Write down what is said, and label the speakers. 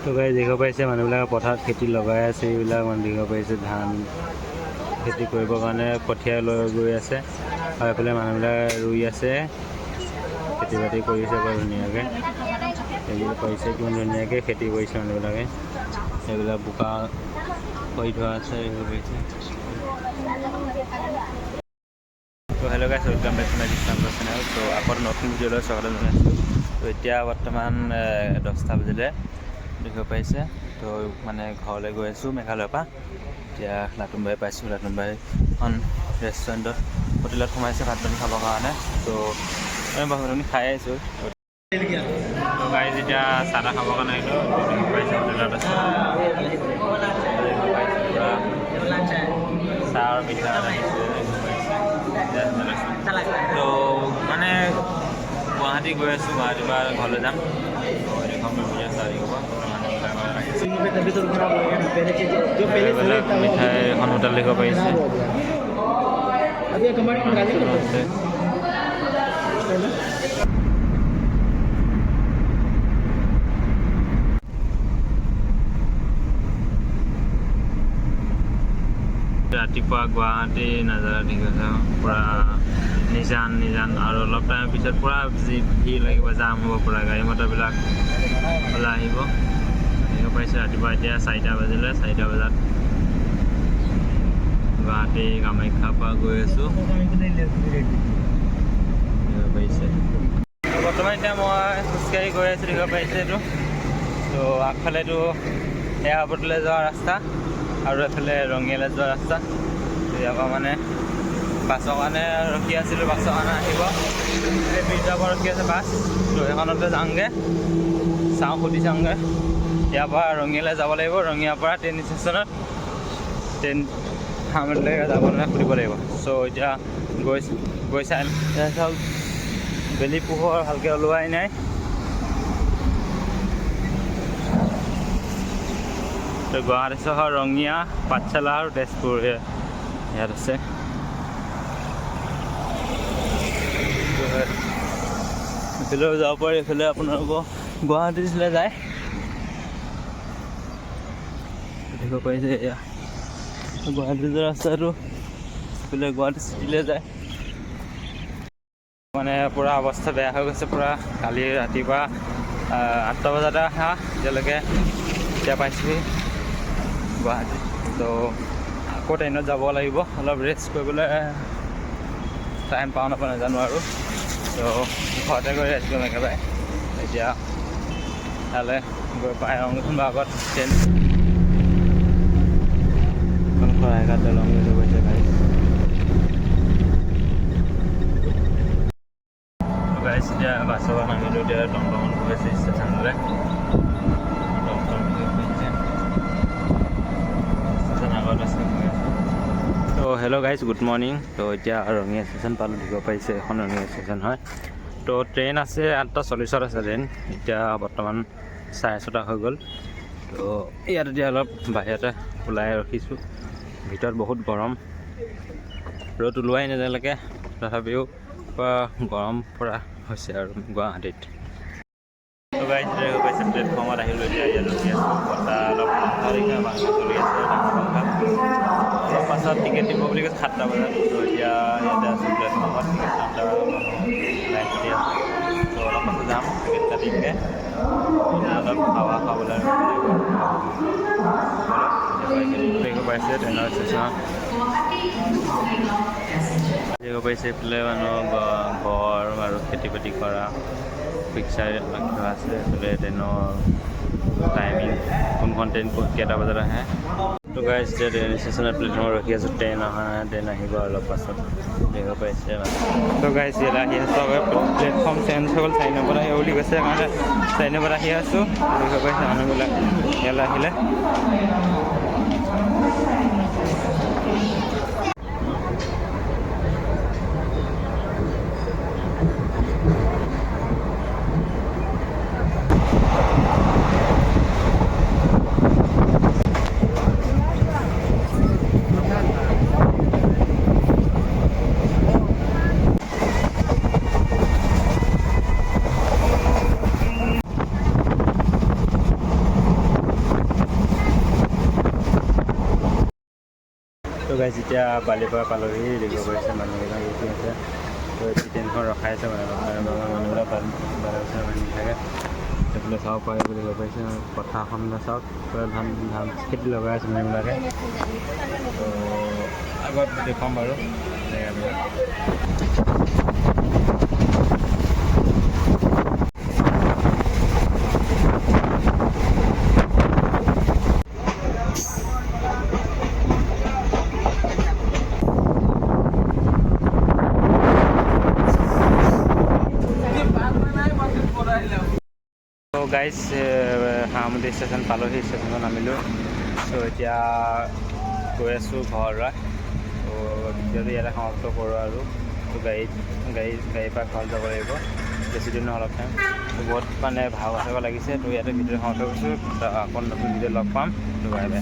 Speaker 1: তো গাইজ দেখিব পাৰিছে মানুহবিলাকে পথাৰত খেতি লগাই আছে। এইবিলাক মানুহ দেখিব পাৰিছে ধান খেতি কৰিবৰ কাৰণে কঠীয়া লৈ গৈ আছে আৰু এইফালে মানুহবিলাকে ৰুই আছে, খেতি বাতি কৰিছে বৰ ধুনীয়াকৈ। দেখিব পাৰিছে কিমান ধুনীয়াকৈ খেতি কৰিছে মানুহবিলাকে। এইবিলাক বোকা কৰি থোৱা আছে দেখিব পাৰিছে। তো hello' guys, welcome back to my channel. তো আকৌ নতুন ভিডিঅ'লৈ স্বাগতম জনাইছোঁ। তো এতিয়া বৰ্তমান 10টা বাজিলে দেখিব পাৰিছে। তো মানে ঘৰলৈ গৈ আছোঁ মেঘালয়ৰ পৰা। এতিয়া লাটুমবাৰী পাইছোঁ। লাটুমবাৰী এখন ৰেষ্টুৰেণ্টত হোটেলত সোমাইছে ভাত পানী খাবৰ কাৰণে। তো আমি ভাত পানী খাই আহিছোঁ। তো গাইজ এতিয়া চাহ তাহ খাবৰ কাৰণে আহিলোঁ। দেখিব পাৰিছে হোটেলত আছে। চাহ আৰু মিঠা তো মানে গুৱাহাটী গৈ আছোঁ, গুৱাহাটীৰ পৰা ঘৰলৈ যাম। মিঠাই এখন হোটেল দেখিব পাৰিছে। ৰাতিপুৱা গুৱাহাটী নাজাৰা ঠিক আছে, পূৰা নিজান আৰু অলপ টাইমৰ পিছত পূৰা ভিৰ লাগিব, জাম হ'ব, পূৰা গাড়ী মটৰবিলাক ওলাই আহিব। দেখিব পাৰিছে ৰাতিপুৱা এতিয়া 4টা বাজিলে। 4টা বজাত গুৱাহাটী কামাখ্যাৰ পৰা গৈ আছোঁ। দেখিব পাৰিছে বৰ্তমান এতিয়া মই খোজকাঢ়ি গৈ আছোঁ। দেখিব পাৰিছে এইটো। তো আগফালেতো এয়াৰপৰ্টলৈ যোৱা ৰাস্তা আৰু এফালে ৰঙিয়ালৈ যোৱা ৰাস্তা। ইয়াৰ পৰা মানে বাছৰ কাৰণে ৰখি আছিলোঁ, বাছৰ কাৰণে আহিব। এই ব্ৰিজৰ পৰা ৰখি আছে বাছ। তো সেইখনতে যাওঁগৈ, সুধি চাওঁগৈ। ইয়াৰ পৰা ৰঙিয়ালৈ যাব লাগিব, ৰঙিয়াৰ পৰা ট্ৰেইন ষ্টেচনত ট্ৰেইন হামলৈকে যাবলৈ সুধিব লাগিব। চ' এতিয়া গৈ চাই চাওক, বেলি পোহৰ ভালকৈ ওলোৱাই নাই। তো গুৱাহাটী চহৰ ৰঙিয়া, পাঠশালা আৰু তেজপুৰ ইয়াত আছে। এইফালেও যাব পাৰি, এইফালে আপোনালোকৰ গুৱাহাটীলৈ যায়। দেখিব পাৰিছে এয়া গুৱাহাটীৰ ৰাস্তাটো, এইফালে গুৱাহাটী চিটিলৈ যায়। মানে পূৰা অৱস্থা বেয়া হৈ গৈছে পূৰা। কালি ৰাতিপুৱা 8টা বজাতে অহা, এতিয়ালৈকে এতিয়া পাইছোঁহি গুৱাহাটী। তো আকৌ ট্ৰেইনত যাব লাগিব, অলপ ৰেষ্ট কৰিবলৈ টাইম পাওঁ নাপাওঁ নাজানো আৰু। তো ঘৰতে গৈ ৰেষ্ট কৰিম একেবাৰে। এতিয়া তালৈ গৈ পাই কোনোবা আগত ট্ৰেইন শৰাইঘাট দলং হৈ গৈছে গাড়ী। এতিয়া বাছৰ পৰা নামিলোঁ, এতিয়া টমটমত গৈ আছে ষ্টেচনলৈ। ষ্টেচন আগত আছে। তো হেল্ল' গাইজ, গুড মৰ্ণিং। তো এতিয়া ৰঙিয়া ষ্টেচন পালোঁ। দিব পাৰিছে এখন ৰঙিয়া ষ্টেচন হয়। তো ট্ৰেইন আছে 8:40 আছে ট্ৰেইন। এতিয়া বৰ্তমান 6:30 হৈ গ'ল। তো ইয়াত এতিয়া অলপ বাহিৰতে ওলাই ৰখিছোঁ। ভিতৰত বহুত গৰম, ৰ'দ ওলোৱাই নাযায়লৈকে, তথাপিও গৰম পূৰা হৈছে আৰু গুৱাহাটীত। তো গাইজ দেখিব পাইছে প্লেটফৰ্মত আহিলোঁ। এতিয়া ইয়াত ৰখি আছোঁ। বতাহ অলপ ভালকৈ চলি আছে, অলপ পাছত টিকেট দিব বুলি কৈছে 7টা বজাত। তো এতিয়া ইয়াতে আছোঁ প্লেটফৰ্মত, টিকেট কাউণ্টাৰ লাইন পাতি আছে। তো অলপ পাছত যাম, টিকেট কাটিমগৈ। অলপ হাৱা খাবলৈ দেখিব পাইছে ট্ৰেইনৰ ষ্টেচনত। দেখিব পাইছে এইফালে মানুহৰ ঘৰ আৰু খেতি বাতি কৰা পিকচাৰ লক্ষ্য আছে। এইফালে ট্ৰেইনৰ টাইমিং, কোনখন ট্ৰেইন কেইটা বজাত আহে। তো গাইজ এতিয়া ট্ৰেইন ষ্টেচনত প্লেটফৰ্মত ৰখি আছোঁ। ট্ৰেইন অহা নাই, ট্ৰেইন আহিব অলপ পাছত। দেখিব পাইছে তো গাইজ ইয়াত আহি আছোঁ। প্লেটফৰ্ম চেঞ্জ হৈ গ'ল, 4 নম্বৰত আহিব বুলি কৈছে কাৰণে 4 নম্বৰত আহি আছোঁ। দেখিব পাইছে মানুহবিলাক ইয়ালৈ আহিলে। গাইজ এতিয়া বালিৰ পৰা পালোহি দিব পাৰিছে মানুহবিলাক ৰখি আছে তো ট্ৰেইনখন ৰখাই আছে মানে মানুহবিলাক বালিৰ বান্ধি থাকে সেইফালে চাব পাৰে বুলি দিব পাৰিছে পথাৰখন চাওক ধান খেতি লগাই আছে মানুহবিলাকে তো আগত দেখুৱাম বাৰু জেগাবিলাক তো গাইজ হাঁহমতি ষ্টেচন পালোহি ষ্টেচনত নামিলোঁ তো এতিয়া গৈ আছোঁ ঘৰলৈ তো ভিডিঅ'টো ইয়াতে সমাপ্ত কৰোঁ আৰু তো গাড়ীৰ পৰা ঘৰত যাব লাগিব বেছি দিন অলপ টাইম তো বহুত মানে ভাগ লাগিছে তো ইয়াতে ভিডিঅ'টো সমাপ্ত কৰিছোঁ আকৌ নতুন ভিডিঅ' লগ পাম তো বাই বাই